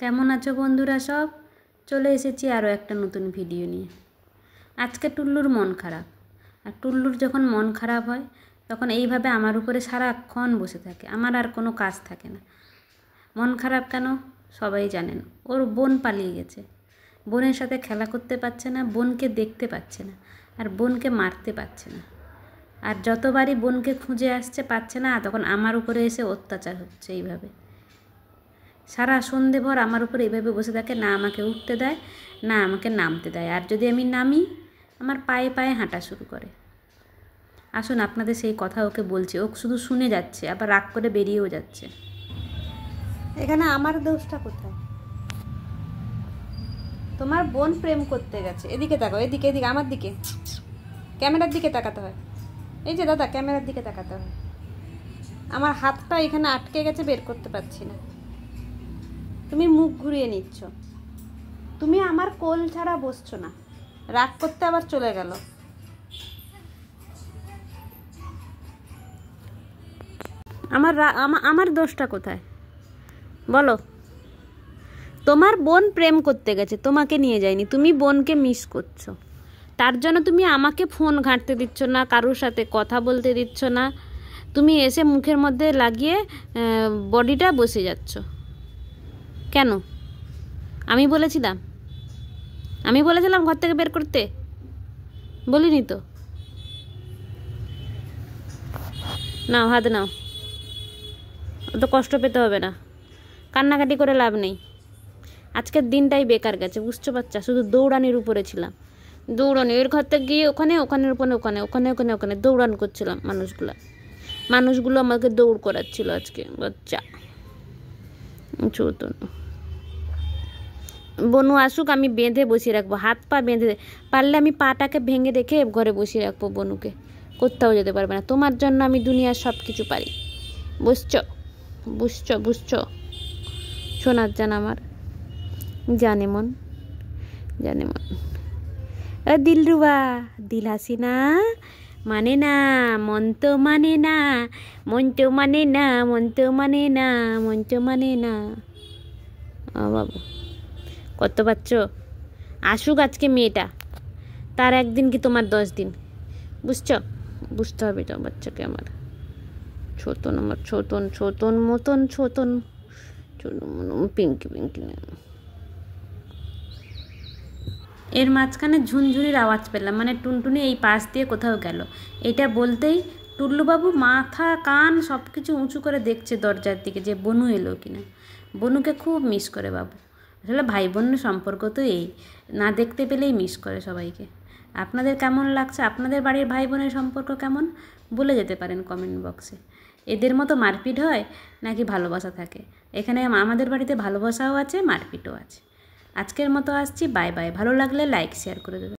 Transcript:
কেমন আছো বন্ধুরা সব? চলে এসেছি আরও একটা নতুন ভিডিও নিয়ে। আজকে টুল্লুর মন খারাপ, আর টুল্লুর যখন মন খারাপ হয় তখন এইভাবে আমার উপরে সারাক্ষণ বসে থাকে, আমার আর কোনো কাজ থাকে না। মন খারাপ কেন সবাই জানেন, ওর বোন পালিয়ে গেছে, বোনের সাথে খেলা করতে পারছে না, বোনকে দেখতে পাচ্ছে না, আর বোনকে মারতে পারছে না। আর যতবারই বোনকে খুঁজে আসছে পাচ্ছে না, তখন আমার উপরে এসে অত্যাচার হচ্ছে। এইভাবে সারা সন্ধেভর আমার উপরে এইভাবে বসে থাকে, না আমাকে উঠতে দেয়, না আমাকে নামতে দেয়, আর যদি আমি নামি আমার পায়ে পায়ে হাঁটা শুরু করে। আসুন আপনাদের সেই কথা ওকে বলছি, ও শুধু শুনে যাচ্ছে, আবার রাগ করে বেরিয়েও যাচ্ছে। এখানে আমার দোষটা কোথায়? তোমার বোন প্রেম করতে গেছে। এদিকে তাকাও, এদিকে এদিকে, আমার দিকে, ক্যামেরার দিকে তাকাতে হয়। এই যে দাদা, ক্যামেরার দিকে তাকাতে হয়। আমার হাতটা এখানে আটকে গেছে, বের করতে পারছি না। তুমি মুখ ঘুরিয়ে নিচ্ছ, তুমি আমার কোল ছাড়া বসছো না, রাগ করতে আবার চলে গেল। আমার দোষটা কোথায় বলো? তোমার বোন প্রেম করতে গেছে, তোমাকে নিয়ে যায়নি, তুমি বোনকে মিস করছো, তার জন্য তুমি আমাকে ফোন ঘাঁটতে দিচ্ছ না, কারোর সাথে কথা বলতে দিচ্ছ না, তুমি এসে মুখের মধ্যে লাগিয়ে বডিটা বসে যাচ্ছ কেন? আমি বলেছিলাম ঘর থেকে বের করতে? বলিনি তো। নাও হাত নাও, অত কষ্ট পেতে হবে না, কান্নাকাটি করে লাভ নেই। আজকের দিনটাই বেকার গেছে, বুঝতে পারছো? শুধু দৌড়ানির উপরে ছিলাম, দৌড়ানি, এর ঘর থেকে গিয়ে ওখানের উপরে ওখানে দৌড়ান করছিলাম। মানুষগুলো আমাকে দৌড় করাচ্ছিল আজকে। বাচ্চা চৌতন বনু আসুক, আমি বেঁধে বসিয়ে রাখবো, হাত পা বেঁধে, পারলে আমি পাটাকে ভেঙে রেখে ঘরে বসিয়ে রাখবো। বনুকে কোথাও যেতে পারবে না, তোমার জন্য আমি দুনিয়ার সব কিছু পারি। বুঝছো সোনার জান আমার, জানে মন দিলরুবা, দিল হাসিনা মানে না, মন তো মানে না, বাবু কত পাচ্ছ? আসুক আজকে মেয়েটা, তার একদিন কি তোমার 10 দিন, বুঝতে হবে তো বাচ্চাকে আমার। ছোটন মতন পিঙ্কি এর মাঝখানে ঝুনঝুনির আওয়াজ পেলাম, মানে টুনটুনি এই পাশ দিয়ে কোথাও গেল। এটা বলতেই টুল্লুবাবু মাথা কান সব কিছু উঁচু করে দেখছে দরজার দিকে, যে বনু এলো কিনা। বনুকে খুব মিস করে বাবু। আসলে ভাই বোনের সম্পর্ক তো এই, না দেখতে পেলেই মিস করে সবাইকে। আপনাদের কেমন লাগছে? আপনাদের বাড়ির ভাই বোনের সম্পর্ক কেমন বলে যেতে পারেন কমেন্ট বক্সে। এদের মতো মারপিট হয় নাকি ভালোবাসা থাকে? এখানে আমাদের বাড়িতে ভালোবাসাও আছে, মারপিটও আছে। আজকের মতো আসছি, বাই বাই। ভালো লাগলে লাইক শেয়ার করে দেবেন।